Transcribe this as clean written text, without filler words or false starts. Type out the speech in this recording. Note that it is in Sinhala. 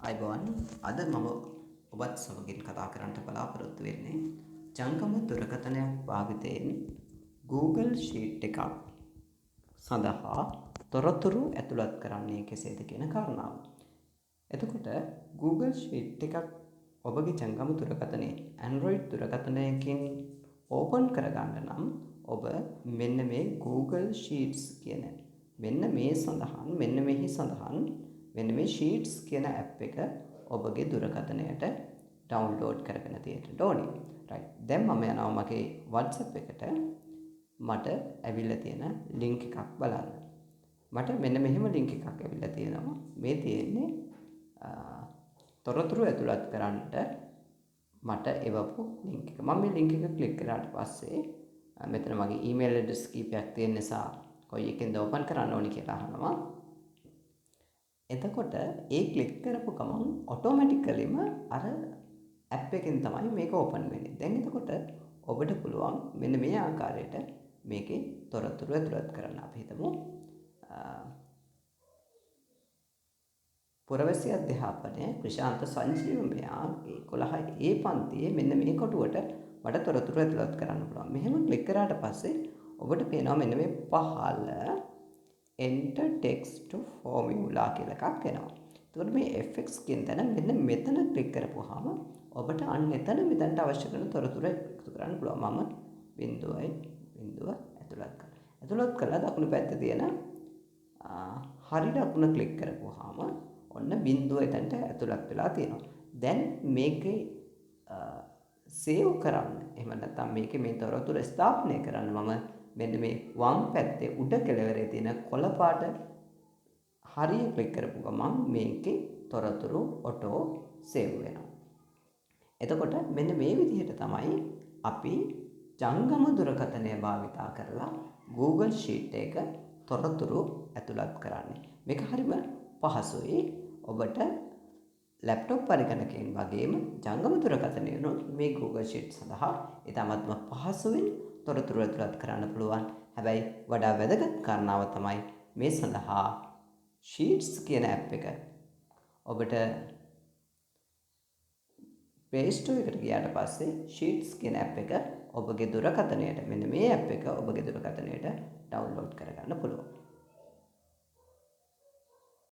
අයිබෝන් අද මම ඔබත් සමගින් කතා කරන්නට බලාපොරොත්තු වෙන්නේ ජංගම දුරකථනයක් භාවිතයෙන් Google Sheet එකක් සඳහා තොරතුරු ඇතුළත් කරන්නේ කෙසේද කියන කාරණාව. එතකොට Google Sheet එකක් ඔබගේ ජංගම දුරකථනයේ Android දුරකථනයකින් ඕපන් කරගන්න නම් ඔබ මෙන්න මේ Google Sheets කියන මෙන්න මේ Sheets කියන app එක ඔබගේ දුරකථනයට download කරගෙන තියෙන්න ඕනේ. right. දැන් මම යනවා මගේ WhatsApp එකට මට ඇවිල්ලා තියෙන link එකක් බලන්න. මට මෙන්න මෙහෙම link එකක් ඇවිල්ලා තියෙනවා. මේ තියෙන්නේ තොරතුරු ඇතුළත් කරන්නට මට එවපු link එක. මම මේ link එක click කරාට පස්සේ මෙතන මගේ email address කීපයක් තියෙන නිසා කොයි එකෙන්ද open කරන්න ඕනි කියලා අහනවා. එතකොට ඒ ක්ලික් කරපු ගමන් ඔටෝමැටිකලිම අර ඇප් එකෙන් තමයි මේක ඕපන් වෙන්නේ. දැන් එතකොට ඔබට පුළුවන් මෙන්න මේ ආකාරයට මේකේ තොරතුරු ඇතුළත් කරන්න. අපි හිතමු පුරවැසි අධ්‍යාපනය ක්‍රිෂාන්ත සංජීව මෙයා 11 ඒ පන්තියේ මෙන්න මේ කොටුවට මට තොරතුරු ඇතුළත් කරන්න පුළුවන්. මෙහෙම ක්ලික් කරාට පස්සේ ඔබට පේනවා මෙන්න මේ පහළ enter text to formula කියලා එකක් එනවා. එතකොට මේ fx කියන තැන මෙන්න මෙතන ක්ලික් කරපුවාම ඔබට අන්න මෙතනට අවශ්‍ය කරන තොරතුරු එකතු කරන්න පුළුවන්. මම බිඳුවයි බිඳුව ඇතුළත් කරනවා. ඇතුළත් කළා දකුණු පැත්තේ තියෙන හරි දකුණ ක්ලික් කරපුවාම ඔන්න බිඳුව එතනට ඇතුළත් වෙලා තියෙනවා. දැන් මේකේ සේව් කරන්න. එහෙම නැත්නම් මේකේ මේ තොරතුරු ස්ථාපනය කරන්න මම මෙන්න මේ වම් පැත්තේ උඩ කෙළවරේ තියෙන කොළ පාට හරිය ක්ලික් කරපු ගමන් මේකේ තොරතුරු ඔටෝ සේව් වෙනවා. එතකොට මෙන්න මේ විදිහට තමයි අපි ජංගම දුරකථනය භාවිතා කරලා Google Sheet එක තොරතුරු ඇතුළත් කරන්නේ. මේක හරිම පහසුයි. ඔබට ලැප්ටොප් පරිගණකයෙන් වගේම ජංගම දුරකථනයනොත් මේ Google Sheet සඳහා ඉතාමත්ම පහසුවෙන් තොරතුරු ඇතුළත් කරන්න පුළුවන්. හැබැයි වඩා වැදගත් කාරණාව තමයි මේ සඳහා Sheets කියන app එක ඔබට Play Store එකට ගියාට පස්සේ Sheets කියන app එක ඔබගේ දුරකථනයට මෙන්න මේ app එක ඔබගේ දුරකථනයට download කරගන්න පුළුවන්.